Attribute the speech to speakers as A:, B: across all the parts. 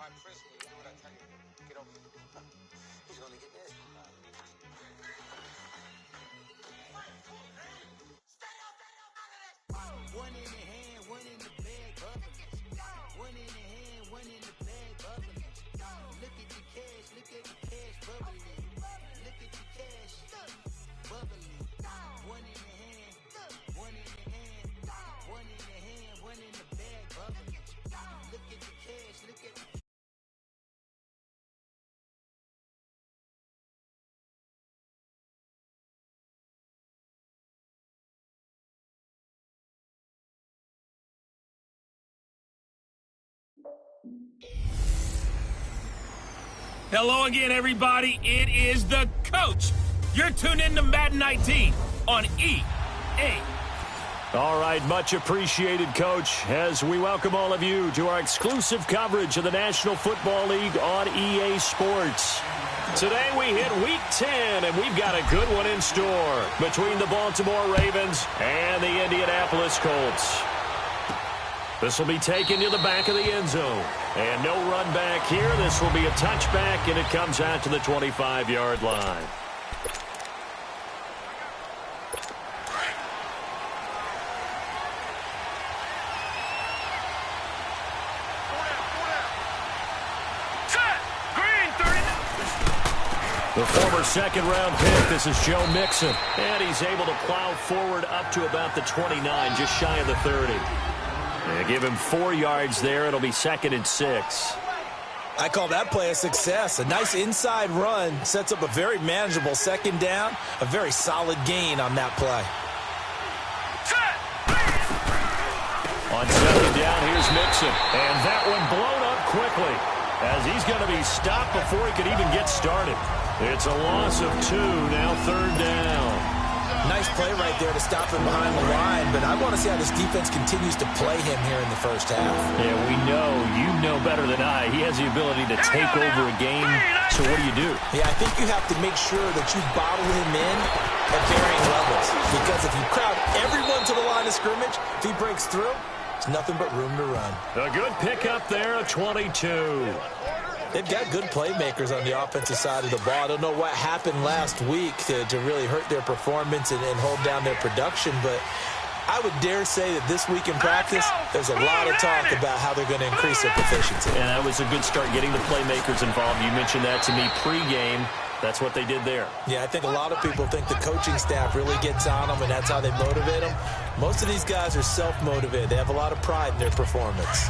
A: He's going to get this. One in the hand, one in the bag, bubbling. One in the hand, one in the bag, bubbling. Look at the cash, bubbling. Look at the cash, bubbling. One in the hand, one in the hand, one in the hand, one in the bag, bubbling. Look at the cash, look at the
B: Hello again, everybody. It is the coach. You're tuned in to Madden 19 on EA.
C: All right, much appreciated, Coach, as we welcome all of you to our exclusive coverage of the National Football League on EA Sports. Today we hit Week 10, and we've got a good one in store between the Baltimore Ravens and the Indianapolis Colts. This will be taken to the back of the end zone. And no run back here. This will be a touchback, and it comes out to the 25-yard line. The former second-round pick, this is Joe Mixon. And he's able to plow forward up to about the 29, just shy of the 30. And give him 4 yards there. It'll be 2nd and 6.
D: I call that play a success. A nice inside run sets up a very manageable second down. A very solid gain on that play.
C: On second down, here's Mixon. And that one blown up quickly as he's going to be stopped before he could even get started. It's a loss of 2, now 3rd down.
D: Nice play right there to stop him behind the line, but I want to see how this defense continues to play him here in the first half.
C: Yeah, we know. You know better than I. He has the ability to take over a game, so what do?
D: Yeah, I think you have to make sure that you bottle him in at varying levels, because if you crowd everyone to the line of scrimmage, if he breaks through, there's nothing but room to run.
C: A good pickup there, a 22.
D: They've got good playmakers on the offensive side of the ball. I don't know what happened last week to really hurt their performance and hold down their production, but I would dare say that this week in practice, there's a lot of talk about how they're going to increase their proficiency.
C: And that was a good start getting the playmakers involved. You mentioned that to me pregame. That's what they did there.
D: Yeah, I think a lot of people think the coaching staff really gets on them, and that's how they motivate them. Most of these guys are self-motivated. They have a lot of pride in their performance.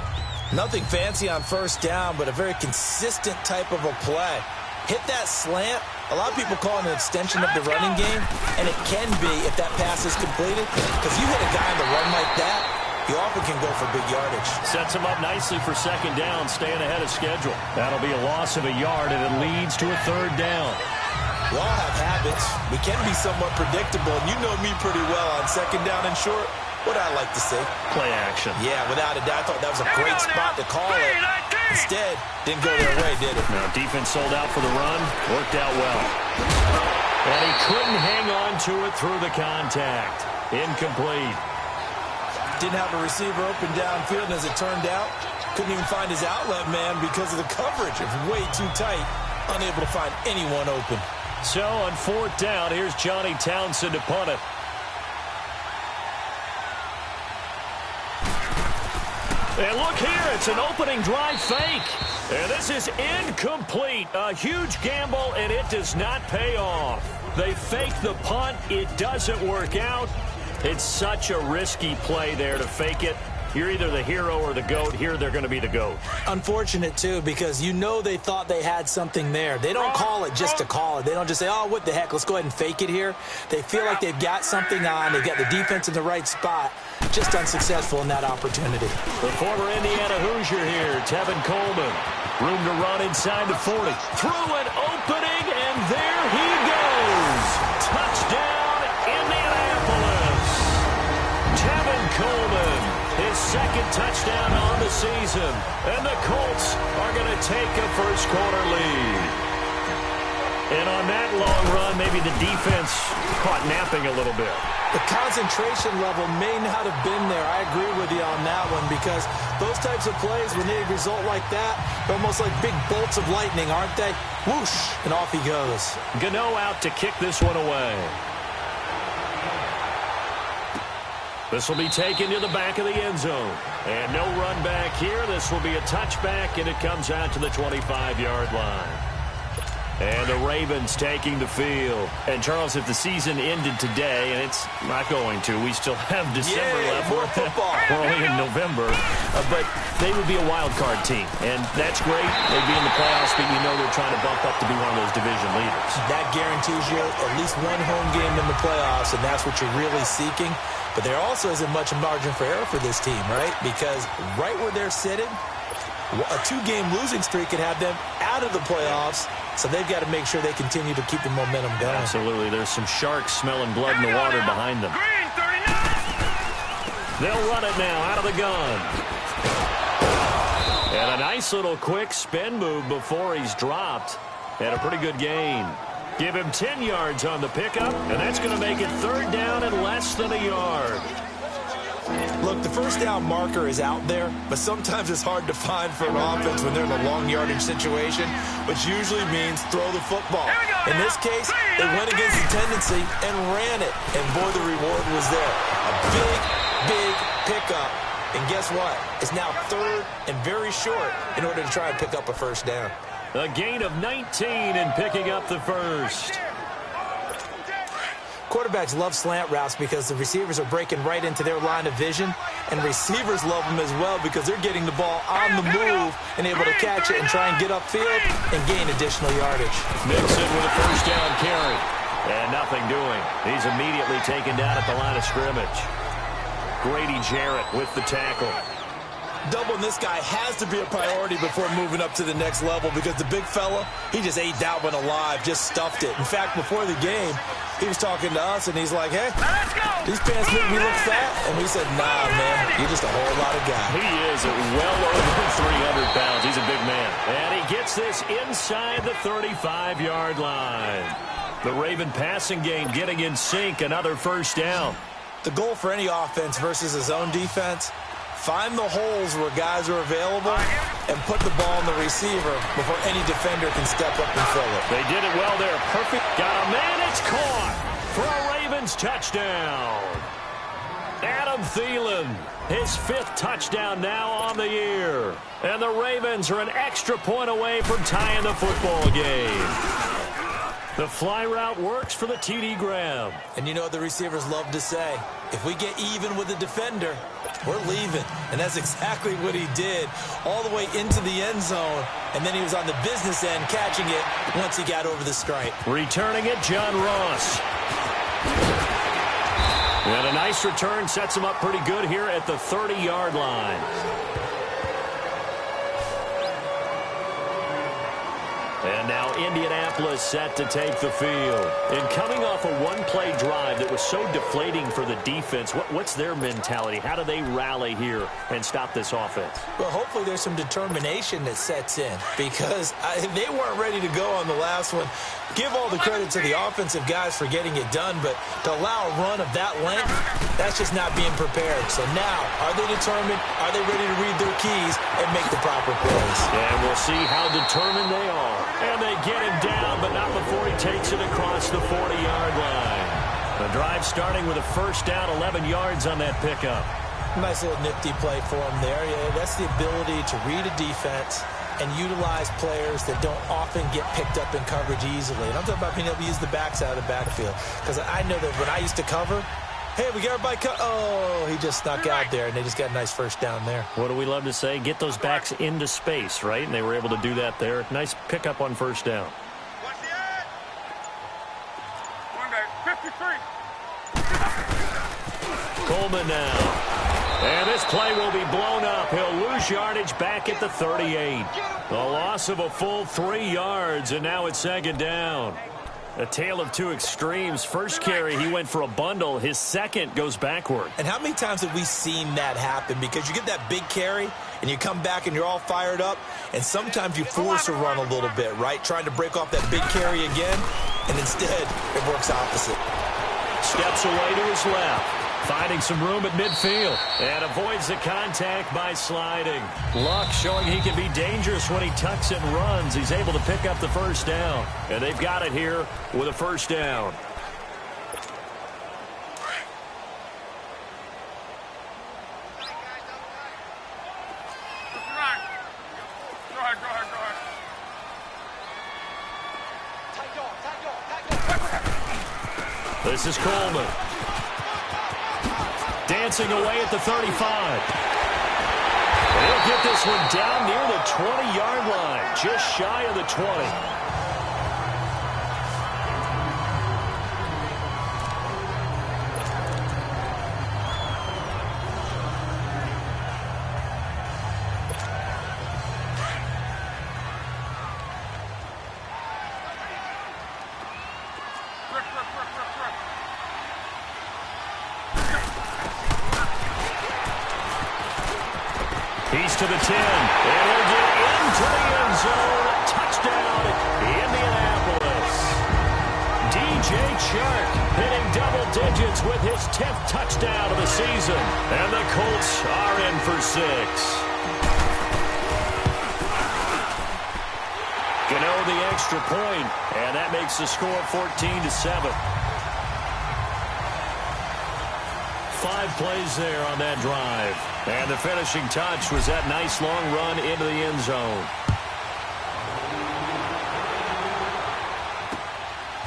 D: Nothing fancy on first down, but a very consistent type of a play. Hit that slant. A lot of people call it an extension of the running game, and it can be if that pass is completed, because you hit a guy on the run like that, you often can go for big yardage.
C: Sets him up nicely for second down, staying ahead of schedule. That'll be a loss of a yard, and it leads to a 3rd down.
D: We all have habits. We can be somewhat predictable, and you know me pretty well on second down and short. What I like to see?
C: Play action.
D: Yeah, without a doubt. I thought that was a great spot to call it. Instead, didn't go their way, did it?
C: Now, defense sold out for the run. Worked out well. And he couldn't hang on to it through the contact. Incomplete.
D: Didn't have a receiver open downfield, and as it turned out, couldn't even find his outlet man because of the coverage. It was way too tight. Unable to find anyone open.
C: So, on 4th down, here's Johnny Townsend to punt it. And look here, it's an opening drive fake. And this is incomplete. A huge gamble, and it does not pay off. They fake the punt. It doesn't work out. It's such a risky play there to fake it. You're either the hero or the GOAT. Here, they're going to be the GOAT.
D: Unfortunate, too, because you know they thought they had something there. They don't call it just to call it. They don't just say, oh, what the heck, let's go ahead and fake it here. They feel like they've got something on. They've got the defense in the right spot. Just unsuccessful in that opportunity.
C: The former Indiana Hoosier here, Tevin Coleman. Room to run inside the 40. Through an opening, and there he goes. Touchdown, Indianapolis. Tevin Coleman, his 2nd touchdown on the season. And the Colts are going to take a first quarter lead. And on that long run, maybe the defense caught napping a little bit.
D: The concentration level may not have been there. I agree with you on that one because those types of plays, when they result like that, they're almost like big bolts of lightning, aren't they? Whoosh, and off he goes.
C: Gano out to kick this one away. This will be taken to the back of the end zone. And no run back here. This will be a touchback, and it comes out to the 25-yard line. And the Ravens taking the field. And, Charles, if the season ended today, and it's not going to, we still have December left.
D: More football.
C: We're only in November. But they would be a wild card team. And that's great. They'd be in the playoffs, but you know they're trying to bump up to be one of those division leaders.
D: That guarantees you at least one home game in the playoffs, and that's what you're really seeking. But there also isn't much margin for error for this team, right? Because right where they're sitting, a 2-game losing streak could have them out of the playoffs, so they've got to make sure they continue to keep the momentum going.
C: Absolutely. There's some sharks smelling blood in the water behind them. They'll run it now out of the gun. And a nice little quick spin move before he's dropped. And a pretty good gain. Give him 10 yards on the pickup, and that's going to make it 3rd down and less than a yard.
D: Look, the first down marker is out there, but sometimes it's hard to find for an offense when they're in a long yardage situation, which usually means throw the football. In this case, they went against the tendency and ran it, and boy, the reward was there. A big, big pickup, and guess what? It's now 3rd and very short in order to try and pick up a first down.
C: A gain of 19 and picking up the first.
D: Quarterbacks love slant routes because the receivers are breaking right into their line of vision, and receivers love them as well because they're getting the ball on the move and able to catch it and try and get upfield and gain additional yardage.
C: Mixon with a first down carry. And nothing doing. He's immediately taken down at the line of scrimmage. Grady Jarrett with the tackle.
D: Doubling this guy has to be a priority before moving up to the next level because the big fella, he just ate that one alive, just stuffed it. In fact, before the game, he was talking to us, and he's like, hey, these pants make me look fat. And we said, nah, man, you're just a whole lot of guy.
C: He is well over 300 pounds. He's a big man. And he gets this inside the 35-yard line. The Raven passing game getting in sync, another first down.
D: The goal for any offense versus a zone defense, find the holes where guys are available and put the ball in the receiver before any defender can step up and fill it.
C: They did it well there. Perfect. Got a man. It's caught for a Ravens touchdown. Adam Thielen, his 5th touchdown now on the year. And the Ravens are an extra point away from tying the football game. The fly route works for the TD grab.
D: And you know what the receivers love to say? If we get even with the defender, we're leaving. And that's exactly what he did, all the way into the end zone. And then he was on the business end catching it once he got over the stripe.
C: Returning it, John Ross. And a nice return sets him up pretty good here at the 30-yard line. And now Indianapolis set to take the field. And coming off a one-play drive that was so deflating for the defense, what's their mentality? How do they rally here and stop this offense?
D: Well, hopefully there's some determination that sets in because they weren't ready to go on the last one. Give all the credit to the offensive guys for getting it done, but to allow a run of that length, that's just not being prepared. So now, are they determined? Are they ready to read their keys and make the proper plays?
C: And we'll see how determined they are. And they get him down, but not before he takes it across the 40-yard line. The drive starting with a first down, 11 yards on that pickup.
D: Nice little nifty play for him there. Yeah, that's the ability to read a defense and utilize players that don't often get picked up in coverage easily. And I'm talking about being able to use the backs out of the backfield. Because I know that when I used to cover, hey, we got everybody oh, he just snuck out there, and they just got a nice first down there.
C: What do we love to say? Get those backs into space, right? And they were able to do that there. Nice pickup on first down.
E: Watch the edge. Going back, 53.
C: Coleman now. And this play will be blown up. He'll lose yardage back at the 38. A loss of a full 3 yards, and now it's second down. A tale of two extremes. First carry, he went for a bundle. His second goes backward.
D: And how many times have we seen that happen? Because you get that big carry, and you come back and you're all fired up, and sometimes you force a run a little bit, right? Trying to break off that big carry again, and instead it works opposite.
C: Steps away to his left. Finding some room at midfield. And avoids the contact by sliding. Luck showing he can be dangerous when he tucks and runs. He's able to pick up the first down. And they've got it here with a first down. This is Coleman. Dancing away at the 35. He'll get this one down near the 20-yard line, just shy of the 20. He's to the 10, and he'll get into the end zone. Touchdown, Indianapolis. DJ Chark hitting double digits with his 10th touchdown of the season. And the Colts are in for 6. Gano the extra point, and that makes the score 14-7. 5 plays there on that drive. And the finishing touch was that nice long run into the end zone.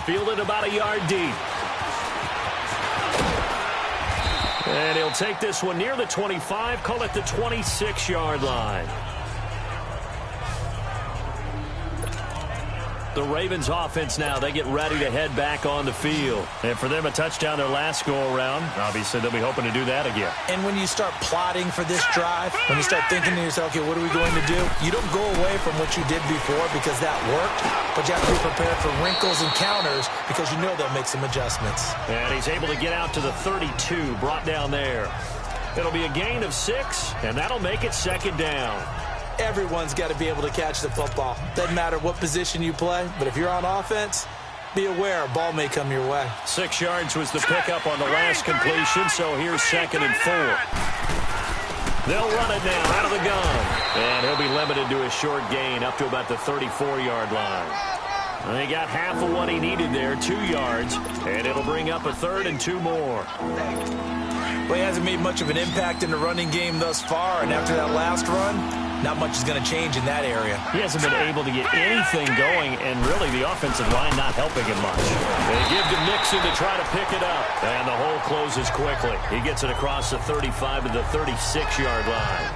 C: Fielded about a yard deep. And he'll take this one near the 25, call it the 26-yard line. The Ravens offense now, they get ready to head back on the field. And for them, a touchdown their last go-around. Obviously, they'll be hoping to do that again.
D: And when you start plotting for this drive, when you start thinking to yourself, okay, what are we going to do? You don't go away from what you did before because that worked, but you have to be prepared for wrinkles and counters because you know they'll make some adjustments.
C: And he's able to get out to the 32, brought down there. It'll be a gain of 6, and that'll make it second down.
D: Everyone's got to be able to catch the football. Doesn't matter what position you play, but if you're on offense, be aware a ball may come your way.
C: 6 yards was the pickup on the last completion, so here's 2nd and 4. They'll run it now out of the gun. And he'll be limited to a short gain up to about the 34-yard line. And he got half of what he needed there, 2 yards, and it'll bring up a 3rd and 2 more.
D: Well, he hasn't made much of an impact in the running game thus far, and after that last run, not much is going to change in that area.
C: He hasn't been able to get anything going, and really the offensive line not helping him much. They give to Mixon to try to pick it up, and the hole closes quickly. He gets it across the 35 to the 36-yard line.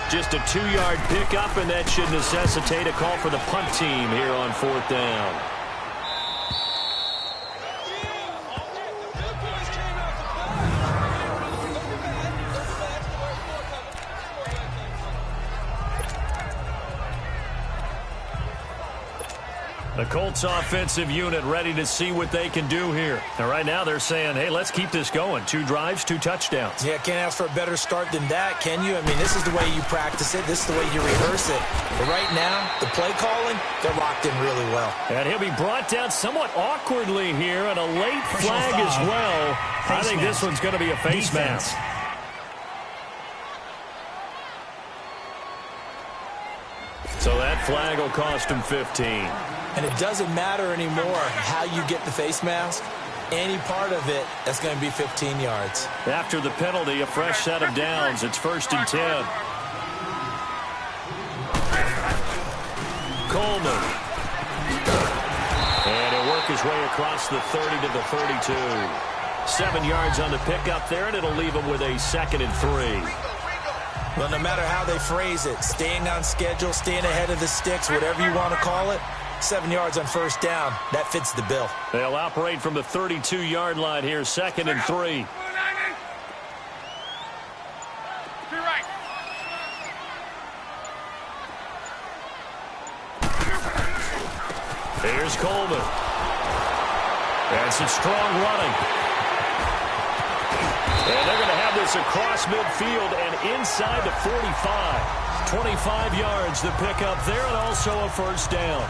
C: Just a 2-yard pickup, and that should necessitate a call for the punt team here on 4th down. The Colts offensive unit ready to see what they can do here. And right now they're saying, hey, let's keep this going. 2 drives, 2 touchdowns.
D: Yeah, can't ask for a better start than that, can you? I mean, this is the way you practice it. This is the way you rehearse it. But right now, the play calling, they're locked in really well.
C: And he'll be brought down somewhat awkwardly here, and a late flag as well. I think this one's going to be a face mask. So that flag will cost him 15.
D: And it doesn't matter anymore how you get the face mask. Any part of it, that's going to be 15 yards.
C: After the penalty, a fresh set of downs. It's 1st and 10. Coleman. And he'll work his way across the 30 to the 32. 7 yards on the pickup there, and it'll leave him with a 2nd and 3.
D: Well, no matter how they phrase it, staying on schedule, staying ahead of the sticks, whatever you want to call it, 7 yards on 1st down, that fits the bill.
C: They'll operate from the 32-yard line here, 2nd and 3. Here's Coleman. And some strong running. And they're going to have this across midfield and inside the 45. 25 yards to pick up there, and also a first down.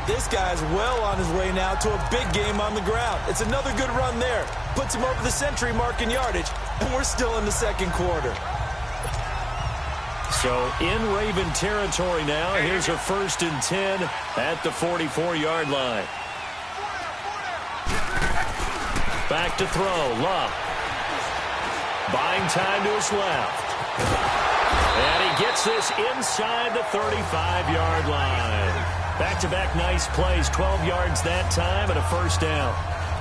D: This guy's well on his way now to a big game on the ground. It's another good run there. Puts him over the century mark in yardage, and we're still in the second quarter.
C: So in Raven territory now. Here's a 1st and 10 at the 44-yard line. Back to throw. Love. Buying time to his left. And he gets this inside the 35-yard line. Back-to-back nice plays. 12 yards that time and a first down.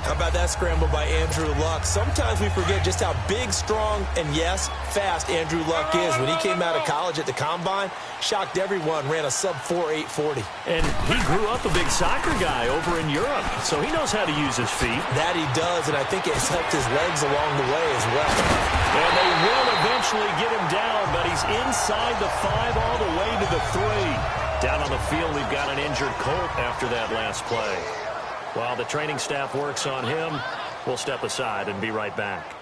D: How about that scramble by Andrew Luck? Sometimes we forget just how big, strong, and yes, fast Andrew Luck is. When he came out of college at the Combine, shocked everyone, ran a sub-4 840.
C: And he grew up a big soccer guy over in Europe, so he knows how to use his feet.
D: That he does, and I think it's helped his legs along the way as well.
C: And they will eventually get him down, but he's inside the 5 all the way to the 3. Down on the field, we've got an injured Colt after that last play. While the training staff works on him, we'll step aside and be right back.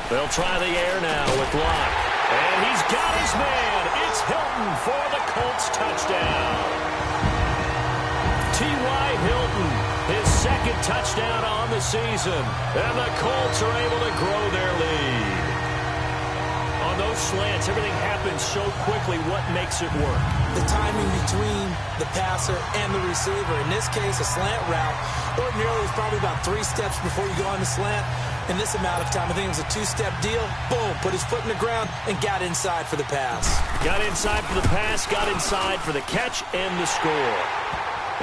C: They'll try the air now with Locke. And he's got his man. It's Hilton for the Colts touchdown. T.Y. Hilton, his second touchdown on the season. And the Colts are able to grow their lead. On those slants, everything happens so quickly. What makes it work?
D: The timing between the passer and the receiver. In this case, a slant route. Ordinarily, it's probably about 3 steps before you go on the slant. In this amount of time, I think it was a 2-step deal. Boom, put his foot in the ground and got inside for the pass.
C: Got inside for the pass, got inside for the catch and the score.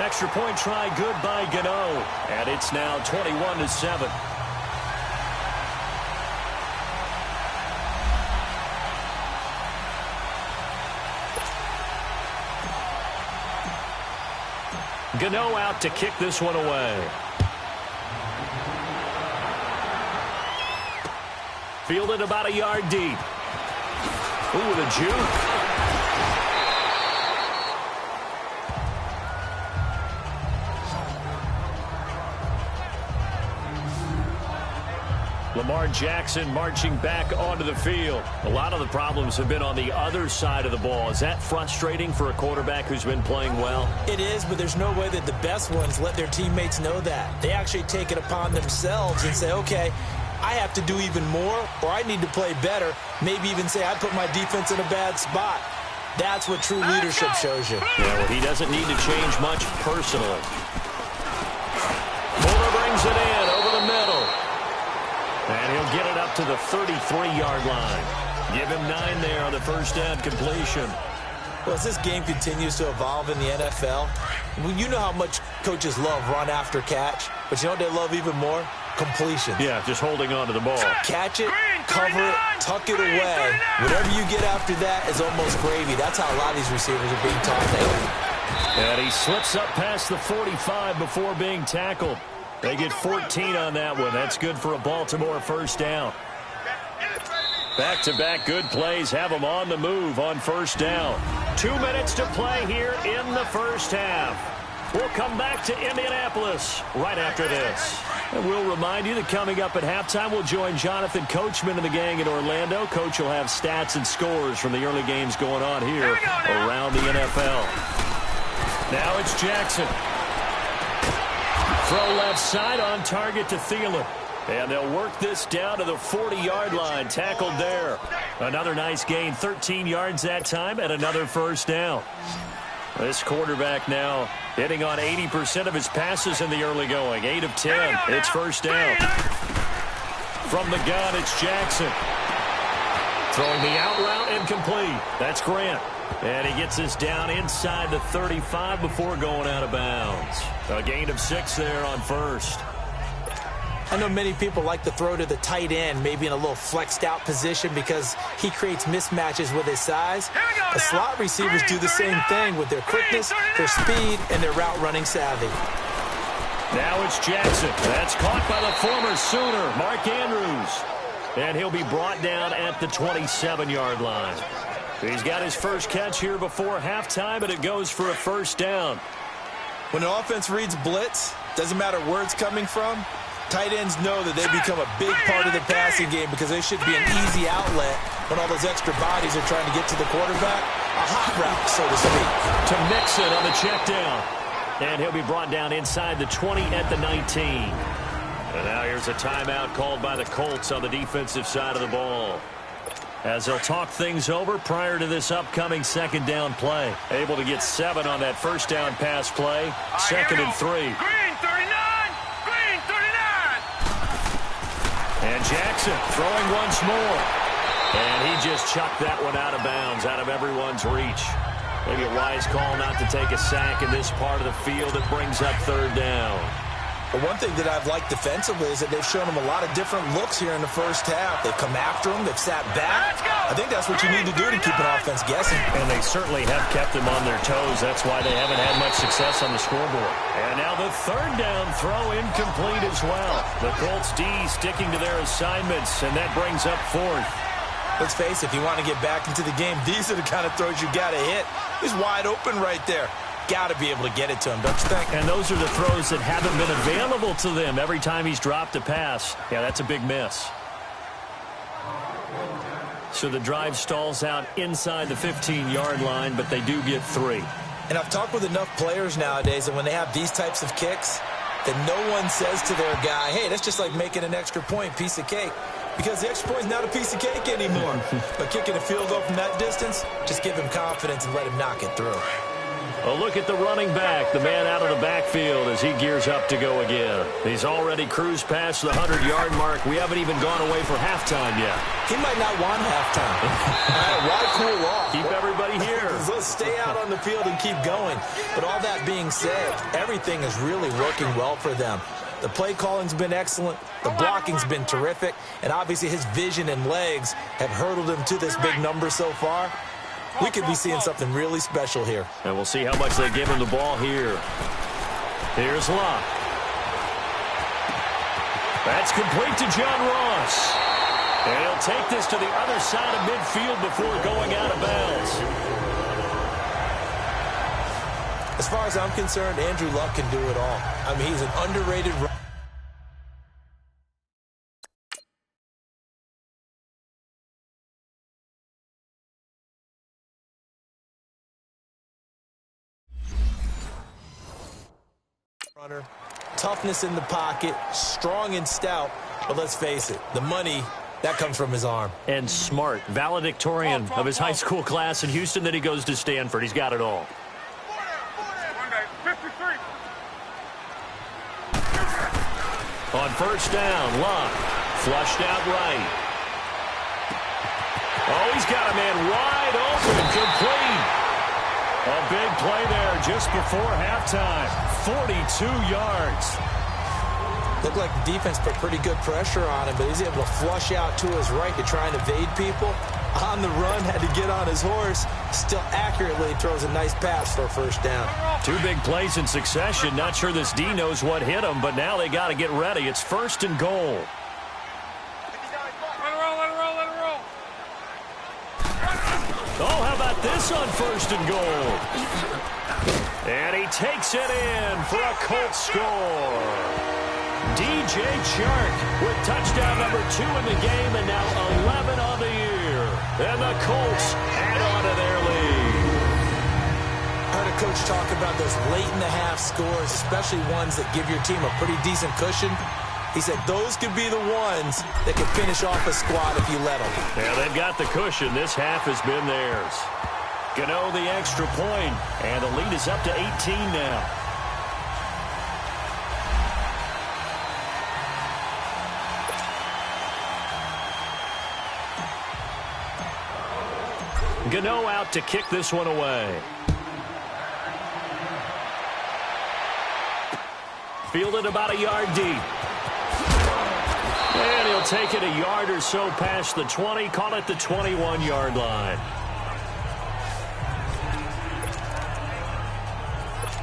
C: Extra point try good by Gano. And it's now 21-7. Gano out to kick this one away. Fielded about a yard deep. Ooh, with a juke. Lamar Jackson marching back onto the field. A lot of the problems have been on the other side of the ball. Is that frustrating for a quarterback who's been playing well?
D: It is, but there's no way that the best ones let their teammates know that. They actually take it upon themselves and say, okay, I have to do even more, or I need to play better. Maybe even say I put my defense in a bad spot. That's what true leadership shows you.
C: Yeah, well, he doesn't need to change much personally. Fuller brings it in over the middle. And he'll get it up to the 33-yard line. Give him 9 there on the first down completion.
D: Well, as this game continues to evolve in the NFL, you know how much coaches love run after catch, but you know what they love even more? Completion.
C: Yeah, just holding on to the ball.
D: Catch it, cover it, tuck it away. Whatever you get after that is almost gravy. That's how a lot of these receivers are being taught lately.
C: And he slips up past the 45 before being tackled. They get 14 on that one. That's good for a Baltimore first down. Back-to-back good plays have them on the move on first down. 2 minutes to play here in the first half. We'll come back to Indianapolis right after this. And we'll remind you that coming up at halftime, we'll join Jonathan Coachman and the gang in Orlando. Coach will have stats and scores from the early games going on here around the NFL. Now it's Jackson. Throw left side on target to Thielen. And they'll work this down to the 40-yard line. Tackled there. Another nice gain. 13 yards that time and another first down. This quarterback now hitting on 80% of his passes in the early going. 8 of 10. It's first down. From the gun, it's Jackson. Throwing the out route incomplete. That's Grant. And he gets this down inside the 35 before going out of bounds. A gain of 6 there on first.
D: I know many people like to throw to the tight end, maybe in a little flexed out position because he creates mismatches with his size. The slot receivers do the same thing with their quickness, their speed, and their route running savvy.
C: Now it's Jackson. That's caught by the former Sooner, Mark Andrews. And he'll be brought down at the 27-yard line. He's got his first catch here before halftime, and it goes for a first down.
D: When an offense reads blitz, doesn't matter where it's coming from, tight ends know that they become a big part of the passing game because they should be an easy outlet when all those extra bodies are trying to get to the quarterback. A hot route, so to speak.
C: To Mixon on the check down. And he'll be brought down inside the 20 at the 19. And now here's a timeout called by the Colts on the defensive side of the ball, as they'll talk things over prior to this upcoming second down play. Able to get 7 on that first down pass play. Second and 3.
E: Green 39! Green 39!
C: And Jackson throwing once more. And he just chucked that one out of bounds, out of everyone's reach. Maybe a wise call not to take a sack in this part of the field that brings up third down.
D: But one thing that I've liked defensively is that they've shown them a lot of different looks here in the first half. They've come after them. They've sat back. I think that's what you need to do to keep an offense guessing.
C: And they certainly have kept them on their toes. That's why they haven't had much success on the scoreboard. And now the third down throw incomplete as well. The Colts D sticking to their assignments, and that brings up fourth.
D: Let's face it, if you want to get back into the game, these are the kind of throws you got to hit. He's wide open right there. Got to be able to get it to him, don't you think?
C: And those are the throws that haven't been available to them every time he's dropped a pass. Yeah, that's a big miss. So the drive stalls out inside the 15-yard line, but they do get 3.
D: And I've talked with enough players nowadays that when they have these types of kicks, that no one says to their guy, hey, that's just like making an extra point, piece of cake. Because the extra point is not a piece of cake anymore. But kicking a field goal from that distance, just give him confidence and let him knock it through.
C: A look at the running back, the man out of the backfield as he gears up to go again. He's already cruised past the 100-yard mark. We haven't even gone away for halftime yet.
D: He might not want halftime. Why cool off?
C: Keep everybody here.
D: Let's stay out on the field and keep going. But all that being said, everything is really working well for them. The play calling's been excellent. The blocking's been terrific. And obviously his vision and legs have hurdled him to this big number so far. We could be seeing something really special here.
C: And we'll see how much they give him the ball here. Here's Locke. That's complete to John Ross. And he'll take this to the other side of midfield before going out of bounds.
D: As far as I'm concerned, Andrew Luck can do it all. I mean, he's an underrated runner. Toughness in the pocket, strong and stout, but let's face it, the money, that comes from his arm.
C: And smart, valedictorian of his high school class in Houston, then he goes to Stanford. He's got it all.
E: 53.
C: On first down, Locke flushed out right. Oh, he's got a man wide open, complete. A big play there just before halftime. 42 yards.
D: Looked like the defense put pretty good pressure on him, but he's able to flush out to his right to try and evade people. On the run, had to get on his horse. Still accurately throws a nice pass for a first down.
C: 2 big plays in succession. Not sure this D knows what hit him, but now they got to get ready. It's first and goal.
E: Let it roll, let it roll, let it roll.
C: Oh, how about this on first and goal? And he takes it in for a Colts score. DJ Chark with touchdown number 2 in the game, and now 11 on the year. And the Colts add on to their lead.
D: Heard a coach talk about those late-in-the-half scores, especially ones that give your team a pretty decent cushion. He said those could be the ones that can finish off a squad if you let them.
C: Yeah, they've got the cushion. This half has been theirs. Gano the extra point, and the lead is up to 18 now. Gano out to kick this one away. Fielded about a yard deep. And he'll take it a yard or so past the 20, call it the 21-yard line.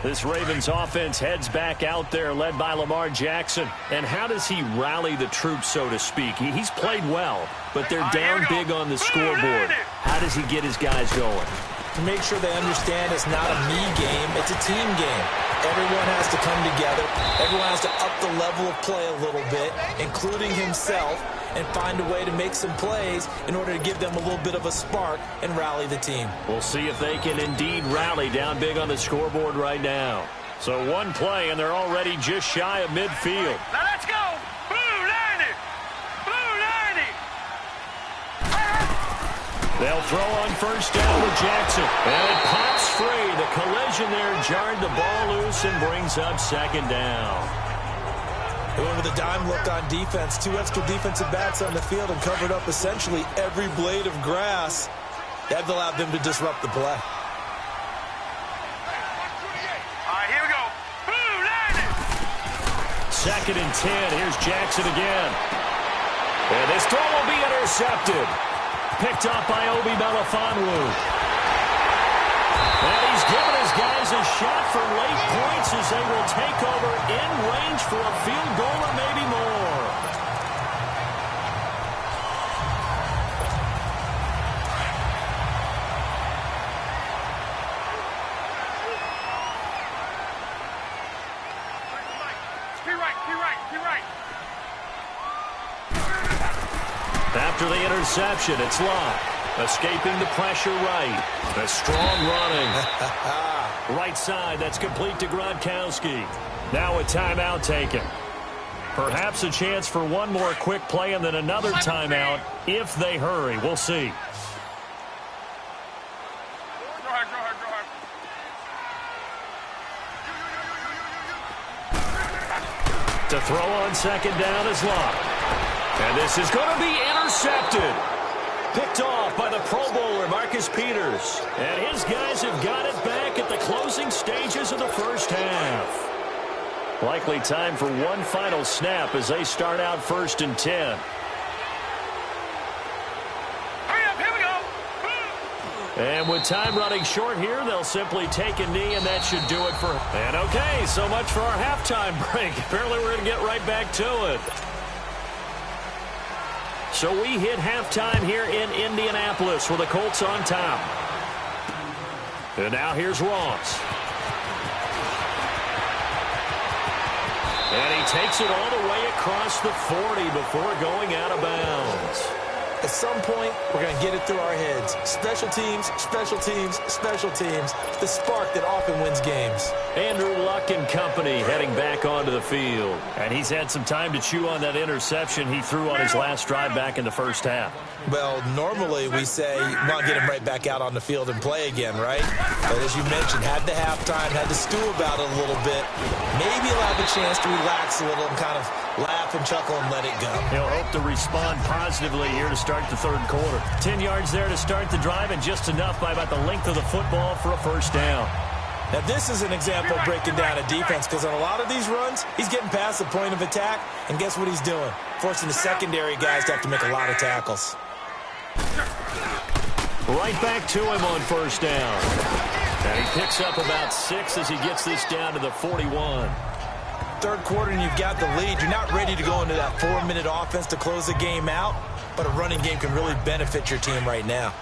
C: This Ravens offense heads back out there, led by Lamar Jackson. And how does he rally the troops, so to speak? He's played well, but they're down big on the scoreboard. How does he get his guys going?
D: To make sure they understand it's not a me game, it's a team game. Everyone has to come together. Everyone has to up the level of play a little bit, including himself, and find a way to make some plays in order to give them a little bit of a spark and rally the team.
C: We'll see if they can indeed rally down big on the scoreboard right now. So one play, and they're already just shy of midfield.
E: Now let's go. Blue 90. Blue 90.
C: They'll throw on first down with Jackson. And it pops free. The collision there jarred the ball loose and brings up second down.
D: They went with a dime look on defense. 2 extra defensive backs on the field and covered up essentially every blade of grass. That allowed them to disrupt the play.
E: All right, here we go. Blue 90.
C: Second and 10. Here's Jackson again. And this throw will be intercepted. Picked up by Obi Melifonwu. And he's given his guys a shot for late points as they will take over in range for a field goal or maybe more.
E: Be right.
C: After the interception, it's Locke. Escaping the pressure right. A strong running. Right side, that's complete to Gronkowski. Now a timeout taken. Perhaps a chance for one more quick play and then another timeout if they hurry. We'll see.
E: Go ahead.
C: To throw on second down is Locke. And this is going to be intercepted. Picked off by the Pro Bowler, Marcus Peters. And his guys have got it back at the closing stages of the first half. Likely time for one final snap as they start out 1st and 10.
E: Hurry up, here we go.
C: And with time running short here, they'll simply take a knee, and that should do it for... And okay, so much for our halftime break. Apparently we're going to get right back to it. So we hit halftime here in Indianapolis with the Colts on top. And now here's Ross. And he takes it all the way across the 40 before going out of bounds.
D: At some point, we're going to get it through our heads. Special teams, special teams, special teams. The spark that often wins games.
C: Andrew Luck and company heading back onto the field. And he's had some time to chew on that interception he threw on his last drive back in the first half.
D: Well, normally we say, well, get him right back out on the field and play again, right? But as you mentioned, had the halftime, had to stew about it a little bit. Maybe he'll have a chance to relax a little and kind of laugh and chuckle and let it go.
C: He'll hope to respond positively here to start the third quarter. 10 yards there to start the drive, and just enough by about the length of the football for a first down.
D: Now, this is an example of breaking down a defense, because on a lot of these runs, he's getting past the point of attack, and guess what he's doing? Forcing the secondary guys to have to make a lot of tackles.
C: Right back to him on first down. And he picks up about 6 as he gets this down to the 41.
D: Third quarter and you've got the lead. You're not ready to go into that 4-minute offense to close the game out, but a running game can really benefit your team right now.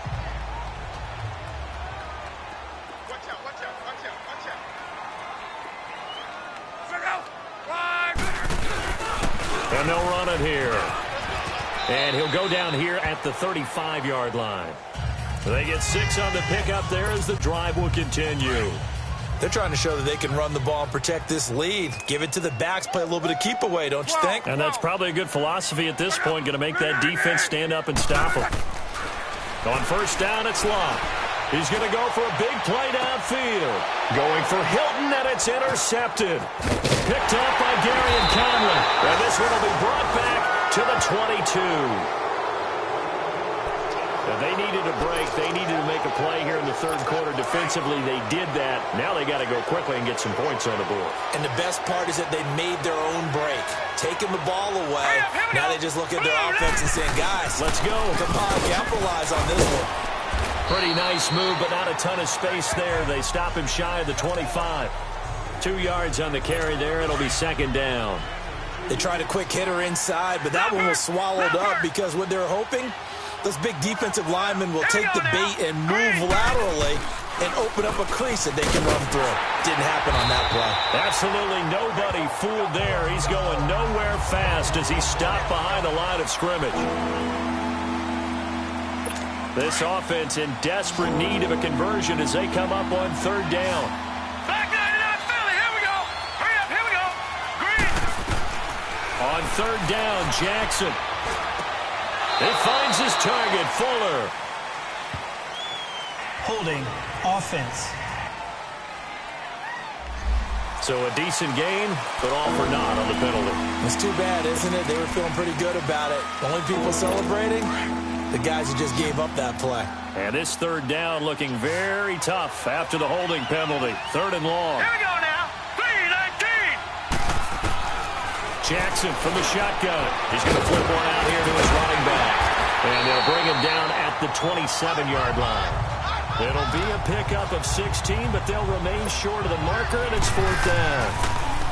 E: Watch out.
C: And they'll run it here. And he'll go down here at the 35-yard line. They get 6 on the pickup there as the drive will continue.
D: They're trying to show that they can run the ball and protect this lead. Give it to the backs, play a little bit of keep away, don't you think?
C: And that's probably a good philosophy at this point, going to make that defense stand up and stop them. On first down, it's Locke. He's going to go for a big play downfield. Going for Hilton, and it's intercepted. Picked up by Gary and Conley. And this one will be brought back to the 22. And they needed a break. They needed to make a play here in the third quarter defensively. They did that. Now they got to go quickly and get some points on the board.
D: And the best part is that they made their own break, taking the ball away. Now they just look at their offense and saying, guys,
C: let's go.
D: Come on, capitalize on this one.
C: Pretty nice move, but not a ton of space there. They stop him shy of the 25. 2 yards on the carry there. It'll be second down.
D: They tried a quick hitter inside, but that one was swallowed up because what they're hoping, those big defensive linemen will take the bait and move laterally and open up a crease that they can run through. Didn't happen on that play.
C: Absolutely nobody fooled there. He's going nowhere fast as he stopped behind the line of scrimmage. This offense in desperate need of a conversion as they come up on third down. On third down, Jackson. He finds his target, Fuller.
F: Holding offense.
C: So a decent game, but all for naught on the penalty.
D: It's too bad, isn't it? They were feeling pretty good about it. The only people celebrating, the guys who just gave up that play.
C: And this third down looking very tough after the holding penalty. Third and long.
E: Here we go now. 3-19.
C: Jackson from the shotgun. He's going to flip one out here to his running back. And they'll bring him down at the 27-yard line. It'll be a pickup of 16, but they'll remain short of the marker, and it's fourth down.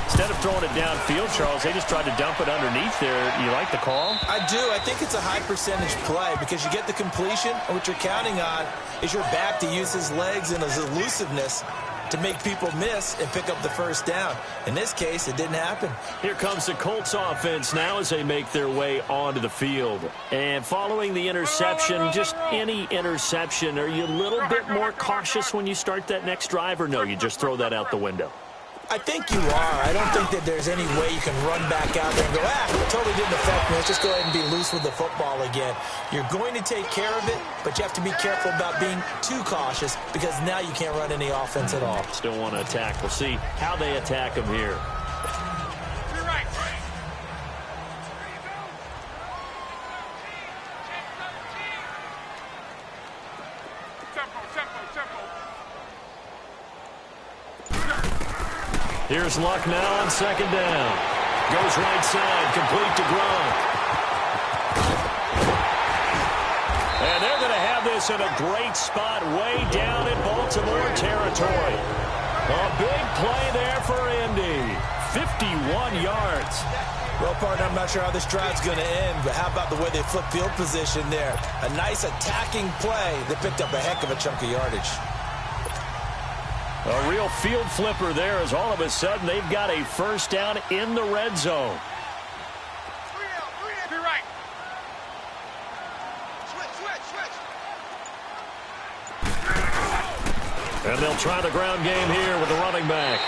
C: Instead of throwing it downfield, Charles, they just tried to dump it underneath there. You like the call?
D: I do. I think it's a high-percentage play because you get the completion, and what you're counting on is your back to use his legs and his elusiveness to make people miss and pick up the first down. In this case, it didn't happen.
C: Here comes the Colts offense now as they make their way onto the field. And following the interception, just any interception, are you a little bit more cautious when you start that next drive, or no, you just throw that out the window?
D: I think you are. I don't think that there's any way you can run back out there and go, it totally didn't affect me. Let's just go ahead and be loose with the football again. You're going to take care of it, but you have to be careful about being too cautious because now you can't run any offense at all.
C: Still want to attack. We'll see how they attack him here.
E: You're right. Tempo.
C: Here's Luck now on second down. Goes right side, complete to Gronk. And they're going to have this in a great spot way down in Baltimore territory. A big play there for Indy. 51 yards.
D: Well, partner, I'm not sure how this drive's going to end, but how about the way they flip field position there? A nice attacking play that picked up a heck of a chunk of yardage.
C: A real field flipper there as all of a sudden they've got a first down in the red zone.
E: 3 out. You're right. Switch.
C: And they'll try the ground game here with the running back.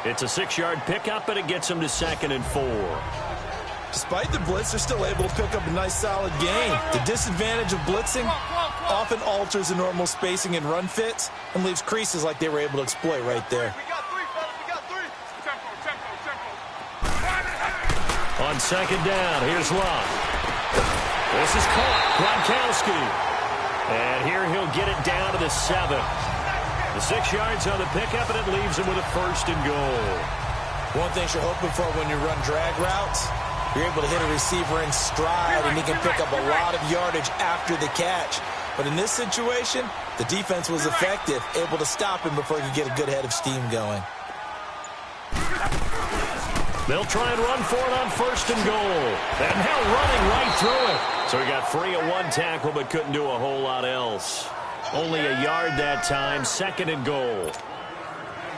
C: It's a 6-yard pickup, and it gets them to 2nd and 4.
D: Despite the blitz, they're still able to pick up a nice, solid gain. The disadvantage of blitzing often alters the normal spacing and run fits and leaves creases like they were able to exploit right there.
E: We got 3, fellas. We got 3. Tempo.
C: On second down, here's Luck. This is caught. Gronkowski. And here he'll get it down to the 7. The 6 yards on the pickup, and it leaves him with a 1st and goal.
D: One thing you're hoping for when you run drag routes, you're able to hit a receiver in stride, and he can pick up a lot of yardage after the catch. But in this situation, the defense was effective, able to stop him before he could get a good head of steam going.
C: They'll try and run for it on 1st and goal. And now running right through it. So he got free of one tackle, but couldn't do a whole lot else. Only a yard that time, 2nd and goal.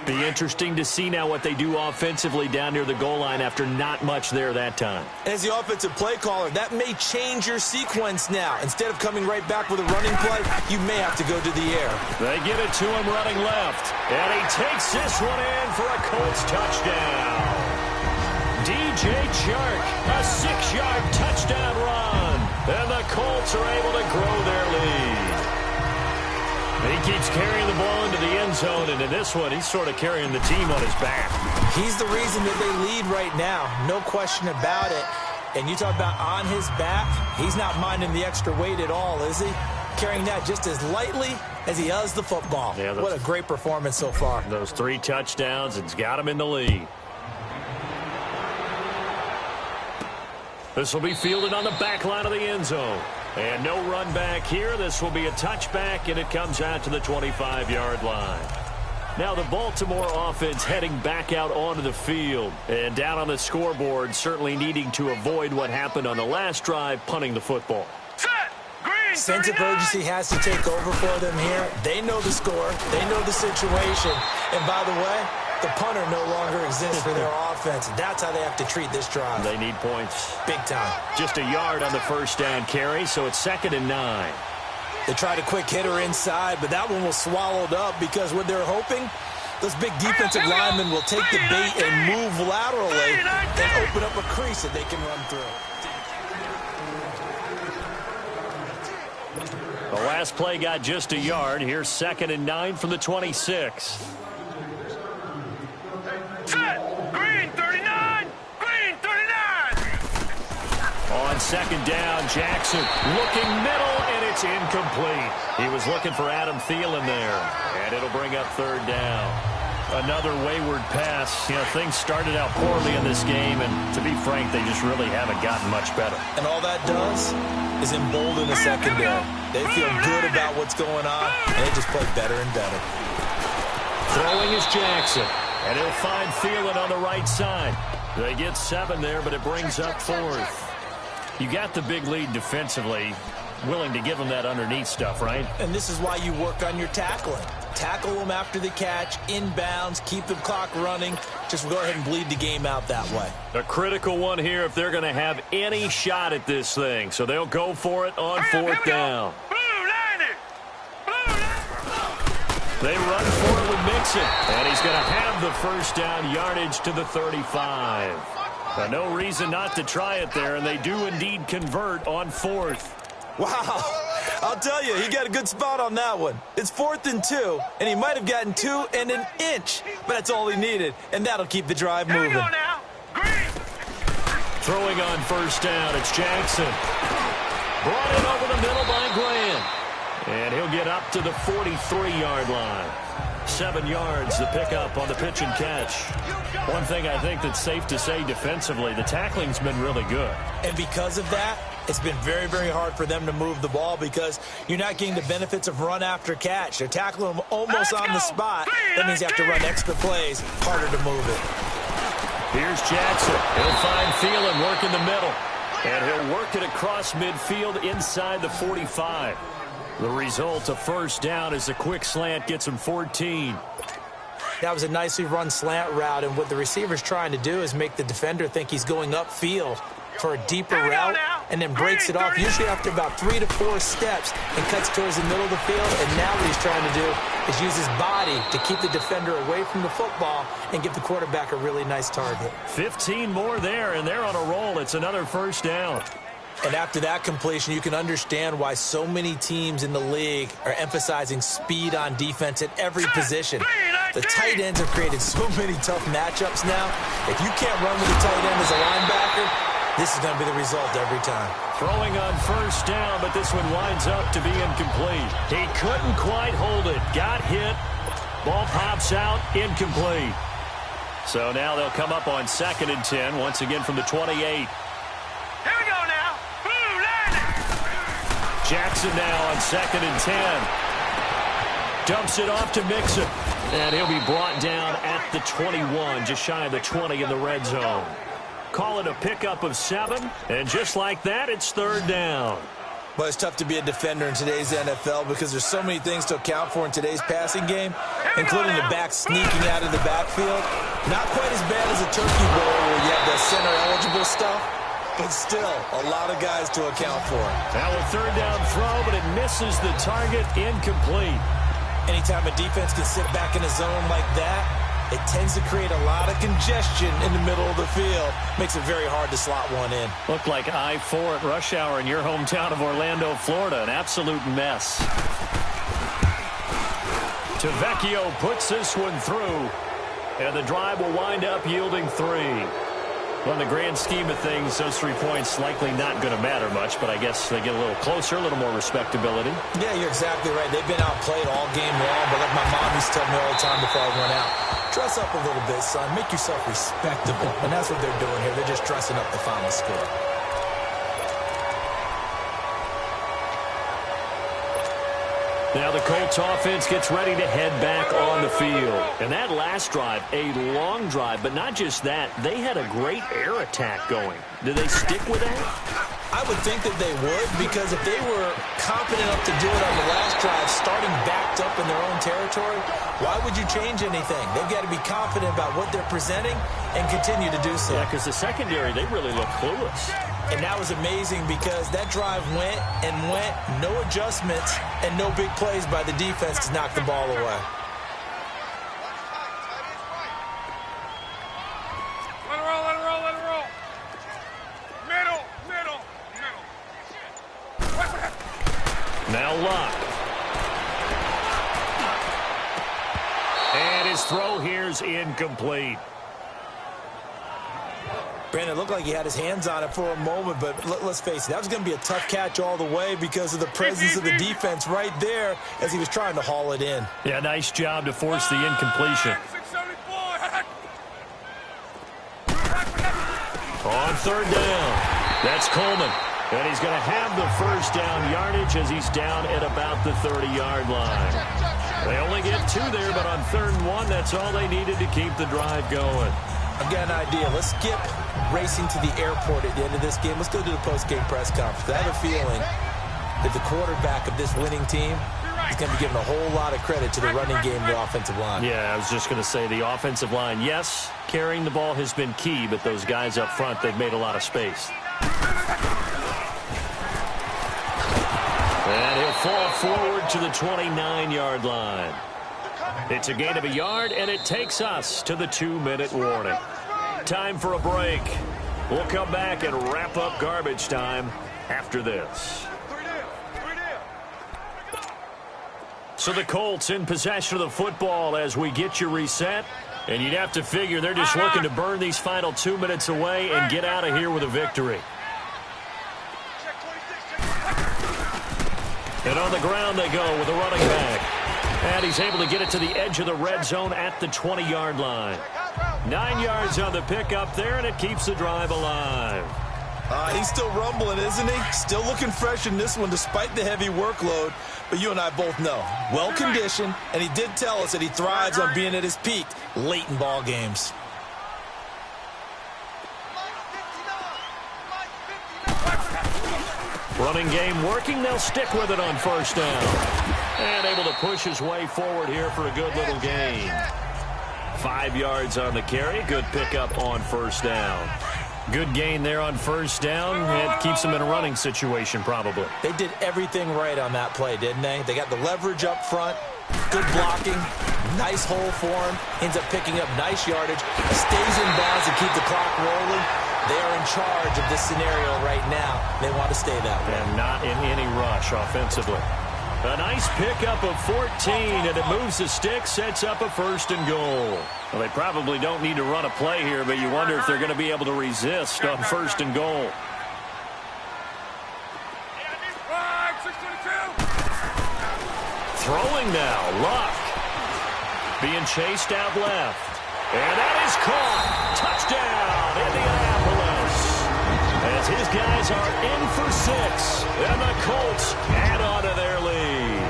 C: Be interesting to see now what they do offensively down near the goal line after not much there that time.
D: As the offensive play caller, that may change your sequence now. Instead of coming right back with a running play, you may have to go to the air.
C: They give it to him running left. And he takes this one in for a Colts touchdown. DJ Chark, a 6-yard touchdown run. And the Colts are able to grow their lead. He keeps carrying the ball into the end zone, and in this one, he's sort of carrying the team on his back.
D: He's the reason that they lead right now, no question about it. And you talk about on his back, he's not minding the extra weight at all, is he? carrying that just as lightly as he does the football.
C: Yeah,
D: what a great performance so far.
C: Those 3 touchdowns, it's got him in the lead. This will be fielded on the back line of the end zone. And no run back here. This will be a touchback, and it comes out to the 25-yard line. Now the Baltimore offense heading back out onto the field. And down on the scoreboard, certainly needing to avoid what happened on the last drive, punting the football.
D: Sense of urgency has to take over for them here. They know the score. They know the situation. And by the way, the punter no longer exists for their offense. That's how they have to treat this drive.
C: They need points.
D: Big time.
C: Just a yard on the first down carry, so it's 2nd and 9.
D: They tried a quick hitter inside, but that one was swallowed up because what they're hoping, those big defensive linemen will take the bait and move laterally and open up a crease that they can run through.
C: The last play got just a yard. Here's 2nd and 9 from the 26.
E: Green 39! Green 39!
C: On 2nd down, Jackson looking middle, and it's incomplete. He was looking for Adam Thielen there, and it'll bring up 3rd down. Another wayward pass. You know, things started out poorly in this game, and to be frank, they just really haven't gotten much better.
D: And all that does is embolden the secondary. They feel good about what's going on, and they just play better and better.
C: Throwing is Jackson, and he'll find Thielen on the right side. They get 7 there, but it brings up 4th. You got the big lead defensively, willing to give them that underneath stuff, right?
D: And this is why you work on your tackling. Tackle them after the catch, inbounds, keep the clock running. Just go ahead and bleed the game out that way.
C: A critical one here if they're going to have any shot at this thing. So they'll go for it on 4th down. They run for it with Mixon, and he's going to have the first down yardage to the 35. Now, no reason not to try it there, and they do indeed convert on 4th.
D: Wow. I'll tell you, he got a good spot on that one. It's 4th and 2, and he might have gotten 2 and an inch, but that's all he needed, and that'll keep the drive moving.
C: Throwing on 1st down, it's Jackson. Brought in over the middle by Graham. And he'll get up to the 43-yard line. 7 yards, the pickup on the pitch and catch. One thing I think that's safe to say defensively, the tackling's been really good.
D: And because of that, it's been very, very hard for them to move the ball because you're not getting the benefits of run after catch. They're tackling them almost on the spot. That means you have to run extra plays, harder to move it.
C: Here's Jackson. He'll find Thielen working the middle. And he'll work it across midfield inside the 45. The result, a first down as the quick slant gets him 14.
D: That was a nicely run slant route, and what the receiver's trying to do is make the defender think he's going upfield for a deeper route and then breaks it off, usually after about 3 to 4 steps, and cuts towards the middle of the field. And now what he's trying to do is use his body to keep the defender away from the football and give the quarterback a really nice target.
C: 15 more there, and they're on a roll. It's another first down.
D: And after that completion, you can understand why so many teams in the league are emphasizing speed on defense at every position. The tight ends have created so many tough matchups now. If you can't run with a tight end as a linebacker, this is going to be the result every time.
C: Throwing on first down, but this one winds up to be incomplete. He couldn't quite hold it. Got hit. Ball pops out. Incomplete. So now they'll come up on 2nd and 10, once again from the 28.
E: Here we go now.
C: Jackson now on 2nd and 10. Dumps it off to Mixon. And he'll be brought down at the 21, just shy of the 20 in the red zone. Call it a pickup of 7, and just like that, it's 3rd down.
D: But it's tough to be a defender in today's NFL because there's so many things to account for in today's passing game, including the back sneaking out of the backfield. Not quite as bad as a turkey bowl where you have the center-eligible stuff, but still a lot of guys to account for.
C: Now a 3rd down throw, but it misses the target. Incomplete.
D: Anytime a defense can sit back in a zone like that, it tends to create a lot of congestion in the middle of the field. Makes it very hard to slot one in.
C: Looked like I-4 at rush hour in your hometown of Orlando, Florida. An absolute mess. Tavecchio puts this one through, and the drive will wind up yielding 3. Well, in the grand scheme of things, those 3 points likely not going to matter much, but I guess they get a little closer, a little more respectability.
D: Yeah, you're exactly right. They've been outplayed all game long, but like my mom used to tell me all the time before I went out, dress up a little bit, son. Make yourself respectable. And that's what they're doing here. They're just dressing up the final score.
C: Now the Colts offense gets ready to head back on the field. And that last drive, a long drive, but not just that, they had a great air attack going. Do they stick with that?
D: I would think that they would, because if they were confident enough to do it on the last drive, starting backed up in their own territory, why would you change anything? They've got to be confident about what they're presenting and continue to do so.
C: Yeah, because the secondary, they really look clueless.
D: And that was amazing because that drive went and went, no adjustments, and no big plays by the defense to knock the ball away.
E: Let it roll, let it roll, let it roll. Middle, middle, middle.
C: Now Luck. And his throw here's incomplete.
D: Brandon, it looked like he had his hands on it for a moment, but let's face it, that was going to be a tough catch all the way because of the presence of the defense right there as he was trying to haul it in.
C: Yeah, nice job to force the incompletion. On third down, that's Coleman. And he's going to have the first down yardage as he's down at about the 30-yard line. They only get 2 there, but on 3rd and 1, that's all they needed to keep the drive going.
D: I've got an idea. Let's skip racing to the airport at the end of this game. Let's go to the post-game press conference. I have a feeling that the quarterback of this winning team is going to be given a whole lot of credit to the running game and the offensive line.
C: Yeah, I was just going to say the offensive line, yes, carrying the ball has been key, but those guys up front, they've made a lot of space. And he'll fall forward to the 29-yard line. It's a gain of a yard, and it takes us to the 2-minute warning. Time for a break. We'll come back and wrap up garbage time after this. So the Colts in possession of the football as we get you reset. And you'd have to figure they're just looking to burn these final 2 minutes away and get out of here with a victory. And on the ground they go with a running back. And he's able to get it to the edge of the red zone at the 20-yard line. 9 yards on the pickup there, and it keeps the drive alive.
D: He's still rumbling, isn't he? Still looking fresh in this one despite the heavy workload. But you and I both know, well-conditioned, and he did tell us that he thrives on being at his peak late in ball games.
C: Running game working. They'll stick with it on first down. And able to push his way forward here for a good little gain. 5 yards on the carry. Good pickup on first down. Good gain there on first down. It keeps them in a running situation probably.
D: They did everything right on that play, didn't they? They got the leverage up front. Good blocking. Nice hole for him. Ends up picking up nice yardage. Stays in bounds to keep the clock rolling. They are in charge of this scenario right now. They want to stay that way.
C: And not in any rush offensively. A nice pickup of 14, and it moves the stick, sets up a 1st and goal. Well, they probably don't need to run a play here, but you wonder if they're going to be able to resist on 1st and goal. Throwing now, Luck. Being chased out left. And that is caught. Touchdown, Indianapolis. As his guys are in for 6, and the Colts add on to their lead.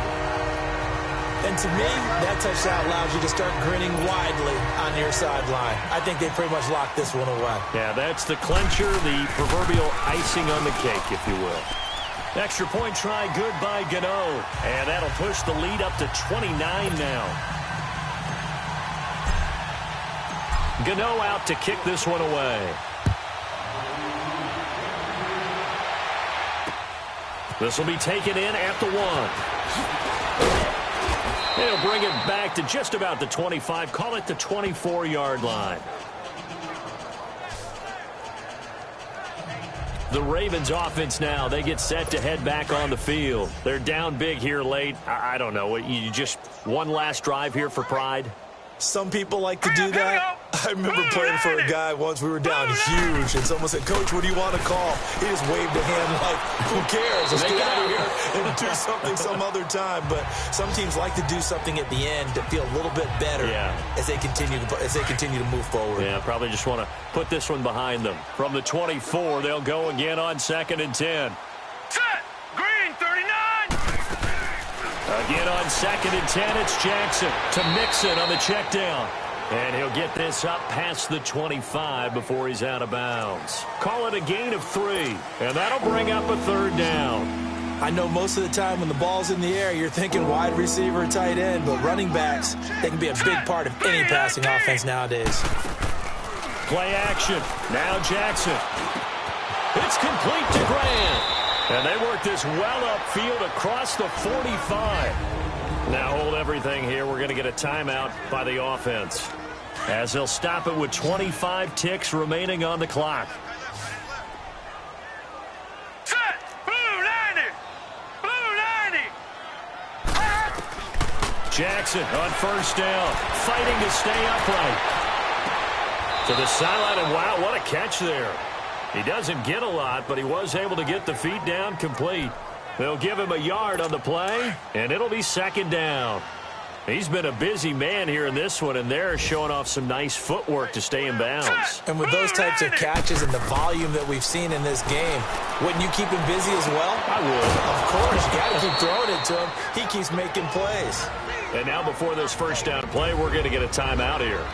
D: And to me, that touchdown allows you to start grinning widely on your sideline. I think they pretty much locked this one away.
C: Yeah, that's the clincher, the proverbial icing on the cake, if you will. Extra point try, good by Gano. And that'll push the lead up to 29 now. Gano out to kick this one away. This will be taken in at the 1. He'll bring it back to just about the 25. Call it the 24-yard line. The Ravens offense now, they get set to head back on the field. They're down big here late. I don't know. You just one last drive here for pride?
D: Some people like to do that. I remember playing for a guy once. We were down huge, and someone said, "Coach, what do you want to call?" He just waved a hand like, "Who cares? Let's get out of here and do something some other time." But some teams like to do something at the end to feel a little bit better as they continue to move forward.
C: Yeah, probably just want to put this one behind them. From the 24, they'll go again on 2nd and 10.
E: Set. Green, 39.
C: Again on 2nd and 10, it's Jackson to Mixon on the check down. And he'll get this up past the 25 before he's out of bounds. Call it a gain of 3, and that'll bring up a 3rd down.
D: I know most of the time when the ball's in the air, you're thinking wide receiver, tight end, but running backs, they can be a big part of any passing offense nowadays.
C: Play action. Now Jackson. It's complete to Grant. And they work this well upfield across the 45. Now hold everything here. We're going to get a timeout by the offense, as they'll stop it with 25 ticks remaining on the clock.
E: Set. Blue 90. Blue 90.
C: Jackson on 1st down, fighting to stay upright. To the sideline, and wow, what a catch there. He doesn't get a lot, but he was able to get the feet down complete. They'll give him a yard on the play, and it'll be 2nd down. He's been a busy man here in this one, and they're showing off some nice footwork to stay in bounds.
D: And with those types of catches and the volume that we've seen in this game, wouldn't you keep him busy as well?
C: I would.
D: Of course. You got to keep throwing it to him. He keeps making plays.
C: And now before this 1st down play, we're going to get a timeout here,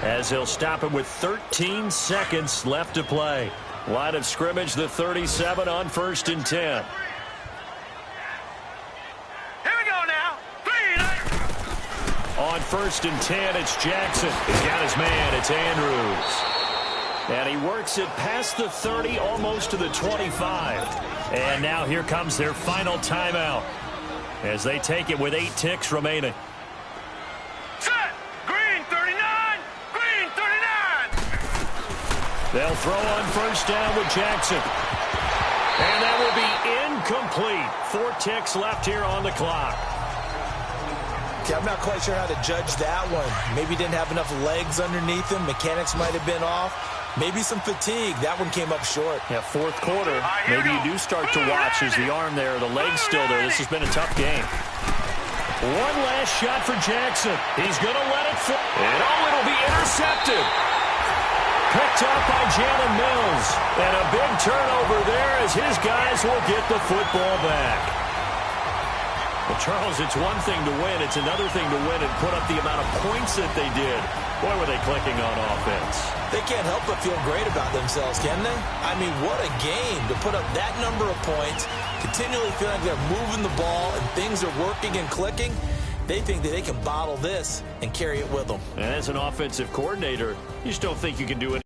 C: as he'll stop it with 13 seconds left to play. Line of scrimmage, the 37 on 1st and 10.
E: Here we go now. 3.
C: On 1st and 10, it's Jackson. He's got his man. It's Andrews. And he works it past the 30, almost to the 25. And now here comes their final timeout, as they take it with 8 ticks remaining.
E: Set. Green, 39. Green, 39.
C: They'll throw on 1st down with Jackson. And that will be incomplete. 4 ticks left here on the clock.
D: Okay, I'm not quite sure how to judge that one. Maybe didn't have enough legs underneath him. Mechanics might have been off. Maybe some fatigue. That one came up short.
C: Yeah, 4th quarter. Maybe you do start to watch as the arm there, the leg's still there. This has been a tough game. One last shot for Jackson. He's going to let it fall. And it'll be intercepted. Picked up by Jalen Mills. And a big turnover there as his guys will get the football back. Well, Charles, it's one thing to win. It's another thing to win and put up the amount of points that they did. Boy, were they clicking on offense.
D: They can't help but feel great about themselves, can they? I mean, what a game to put up that number of points, continually feel like they're moving the ball and things are working and clicking. They think that they can bottle this and carry it with them.
C: And as an offensive coordinator, you just don't think you can do anything